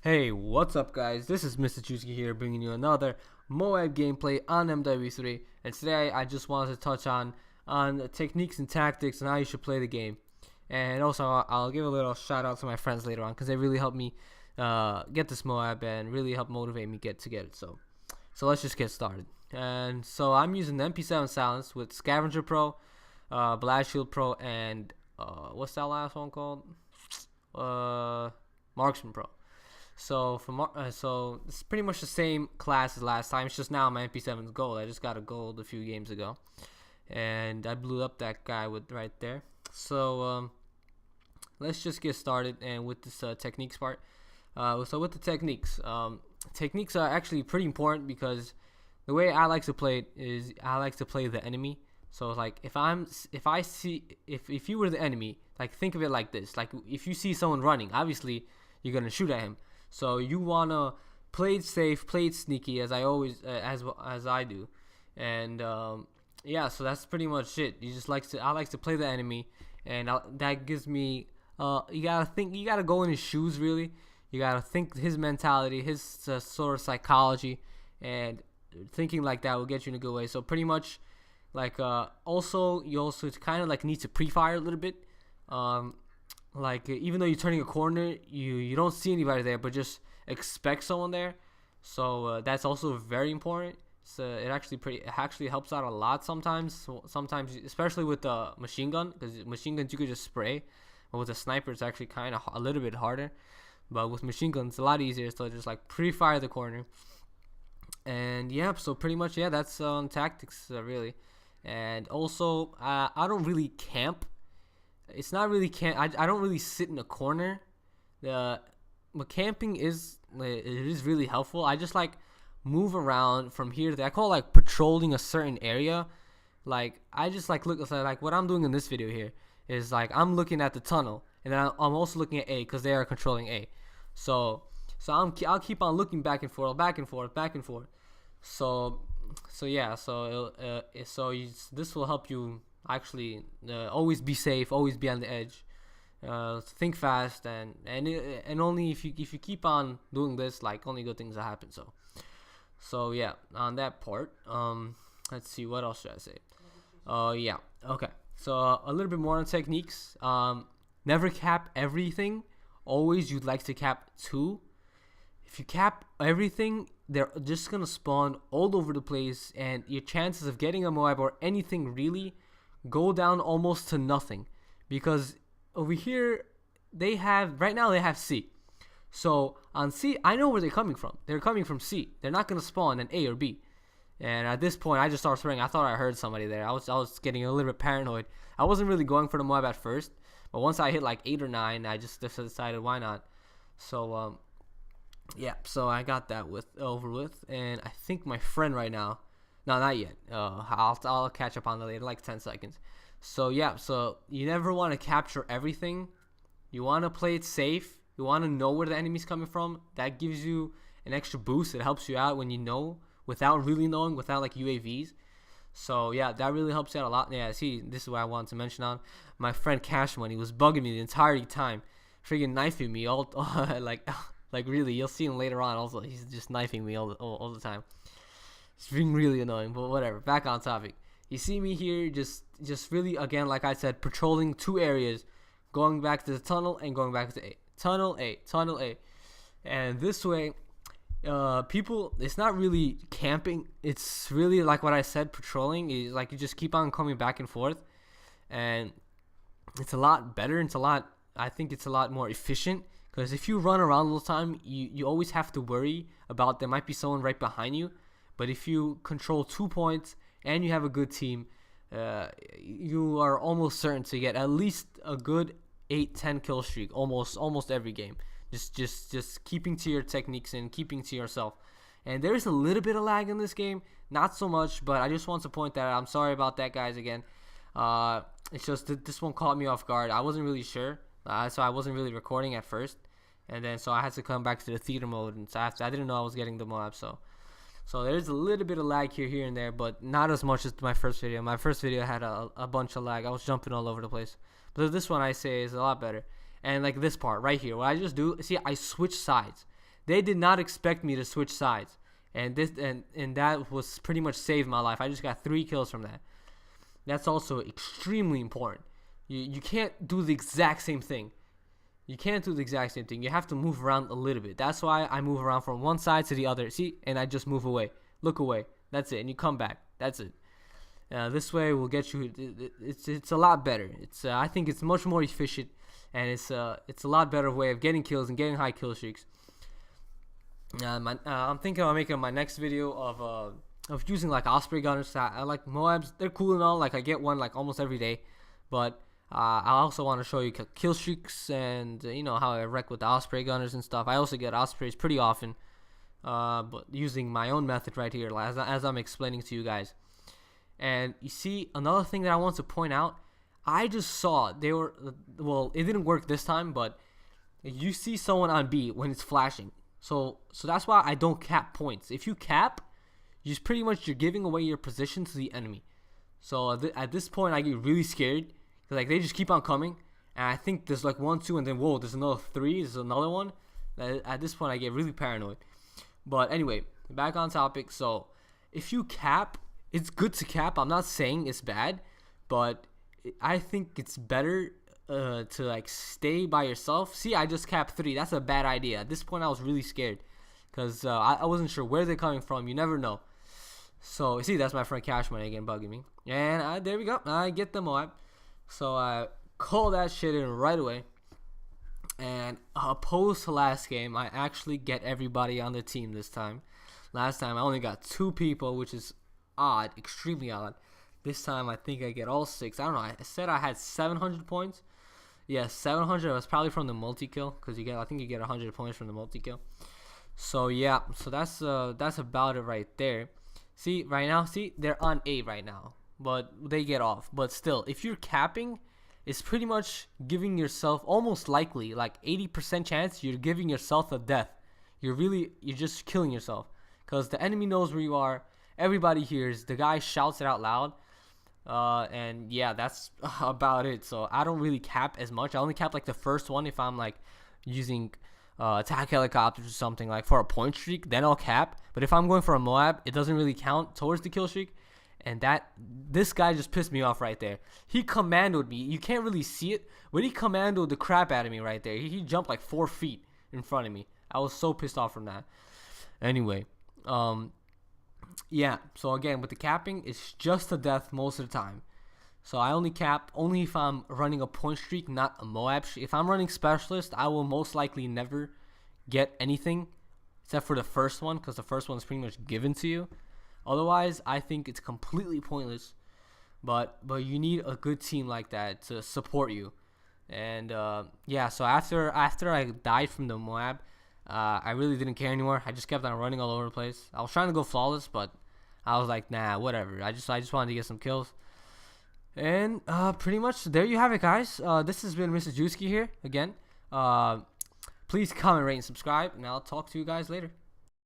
Hey, what's up guys? This is Mr. Chusky here bringing you another MOAB gameplay on MW3, and today I just wanted to touch on techniques and tactics and how you should play the game. And also I'll give a little shout out to my friends later on because they really helped me get this MOAB and really helped motivate me to get it. So let's just get started. And so I'm using the MP7 Silence with Scavenger Pro, Blast Shield Pro, and what's that last one called? Marksman Pro. So so it's pretty much the same class as last time. It's just now my MP7's gold. I just got a gold a few games ago, and I blew up that guy with right there. So let's just get started and with this techniques part. So with the techniques, techniques are actually pretty important because the way I like to play it is I like to play the enemy. So like if you were the enemy, like think of it like this: like if you see someone running, obviously you're gonna shoot at him. So you wanna play it safe, play it sneaky, as I always as I do, and yeah. So that's pretty much it. I like to play the enemy, and that gives me you gotta go in his shoes really. You gotta think his mentality, his sort of psychology, and thinking like that will get you in a good way. So pretty much like also you also kind of like need to pre-fire a little bit. Like even though you're turning a corner, you don't see anybody there, but just expect someone there. So that's also very important. So it actually helps out a lot sometimes. So sometimes, especially with the machine gun, because machine guns you could just spray, but with a sniper it's actually kind of a little bit harder. But with machine guns it's a lot easier. So just like pre-fire the corner. And yeah, so pretty much that's tactics really. And also I don't really camp. It's not really I don't really sit in a corner. But camping is really helpful. I just like move around from here to there. I call it like patrolling a certain area. Like I just like look like what I'm doing in this video here is like I'm looking at the tunnel, and then I'm also looking at A because they are controlling A. So I'll keep on looking back and forth. So yeah. This will help you actually always be safe, always be on the edge, think fast, and only if you keep on doing this, like only good things will happen. So yeah, on that part, let's see, what else should I say? Yeah, okay. So a little bit more on techniques. Never cap everything. Always you'd like to cap 2. If you cap everything, they're just gonna spawn all over the place, and your chances of getting a MOAB or anything really go down almost to nothing, because over here they have C. So on C, I know where they're coming from. They're coming from C. They're not gonna spawn an A or B. And at this point, I just started spraying. I thought I heard somebody there. I was getting a little bit paranoid. I wasn't really going for the MOAB at first, but once I hit like 8 or 9, I just decided why not. So yeah. So I got that over with, and I think my friend right now. No, not yet. I'll catch up on that later, like 10 seconds. So yeah, so you never want to capture everything. You want to play it safe. You want to know where the enemy's coming from. That gives you an extra boost. It helps you out when you know, without really knowing, without like UAVs. So yeah, that really helps you out a lot. Yeah, see, this is what I wanted to mention on. My friend Cash Money was bugging me the entire time, freaking knifing me all like really. You'll see him later on. Also, he's just knifing me all the time. It's being really annoying, but whatever. Back on topic. You see me here just really, again, like I said, patrolling 2 areas, going back to the tunnel and going back to A. Tunnel A. And this way, people, it's not really camping. It's really like what I said, patrolling. Is like you just keep on coming back and forth, and it's a lot better. I think it's a lot more efficient, because if you run around all the time, you always have to worry about there might be someone right behind you. But if you control 2 points and you have a good team, you are almost certain to get at least a good 8-10 kill streak almost every game. Just keeping to your techniques and keeping to yourself. And there's a little bit of lag in this game, not so much, but I just want to point that out. I'm sorry about that, guys. Again, it's just that this one caught me off guard. I wasn't really sure, so I wasn't really recording at first, and then so I had to come back to the theater mode, and so I didn't know I was getting the MOAB. So there's a little bit of lag here and there, but not as much as my first video. My first video had a bunch of lag. I was jumping all over the place. But this one, I say, is a lot better. And like this part right here, what I just do, see, I switch sides. They did not expect me to switch sides, and that was pretty much saved my life. I just got 3 kills from that. That's also extremely important. You can't do the exact same thing. You can't do the exact same thing. You have to move around a little bit. That's why I move around from one side to the other. See, and I just move away, look away. That's it, and you come back. That's it. This way will get you. It's a lot better. I think it's much more efficient, and it's a lot better way of getting kills and getting high kill streaks. I'm thinking about making my next video of using like Osprey gunners. I like MOABs. They're cool and all. Like I get one like almost every day, but I also want to show you kill streaks and how I wreck with the Osprey gunners and stuff. I also get Ospreys pretty often, but using my own method right here, as I'm explaining to you guys. And you see, another thing that I want to point out, I just saw it didn't work this time, but you see someone on B when it's flashing. So that's why I don't cap points. If you cap, you're giving away your position to the enemy. So at this point, I get really scared because like they just keep on coming, and I think there's like 1, 2, and then whoa, there's another 3. There's another one. At this point, I get really paranoid. But anyway, back on topic. So if you cap, it's good to cap. I'm not saying it's bad, but I think it's better to like stay by yourself. See, I just capped 3. That's a bad idea. At this point, I was really scared because I wasn't sure where they're coming from. You never know. So see, that's my friend Cash Money again bugging me. And there we go. I get the MOAB. So I call that shit in right away. And opposed to last game, I actually get everybody on the team this time. Last time I only got 2 people, which is odd, extremely odd. This time I think I get all 6. I don't know. I said I had 700 points. Yeah, 700 was probably from the multi-kill, because I think you get 100 points from the multi-kill. So yeah, so that's about it right there. See, right now, they're on 8 right now, but they get off. But still, if you're capping, it's pretty much giving yourself almost likely, like 80% chance you're giving yourself a death. You're just killing yourself, because the enemy knows where you are. Everybody hears. The guy shouts it out loud. And yeah, that's about it. So I don't really cap as much. I only cap like the first one if I'm like using attack helicopters or something like for a point streak, then I'll cap. But if I'm going for a MOAB, it doesn't really count towards the kill streak. And this guy just pissed me off right there. He commandoed me. You can't really see it, but he commandoed the crap out of me right there. He jumped like 4 feet in front of me. I was so pissed off from that. Anyway, yeah, so again, with the capping, it's just a death most of the time. So I only cap only if I'm running a point streak, not a MOAB. If I'm running specialist, I will most likely never get anything except for the first one, because the first one is pretty much given to you. Otherwise, I think it's completely pointless. But you need a good team like that to support you. And yeah, so after I died from the MOAB, I really didn't care anymore. I just kept on running all over the place. I was trying to go flawless, but I was like, nah, whatever. I just wanted to get some kills. And pretty much there you have it, guys. This has been Mr. Juski here again. Please comment, rate, and subscribe, and I'll talk to you guys later.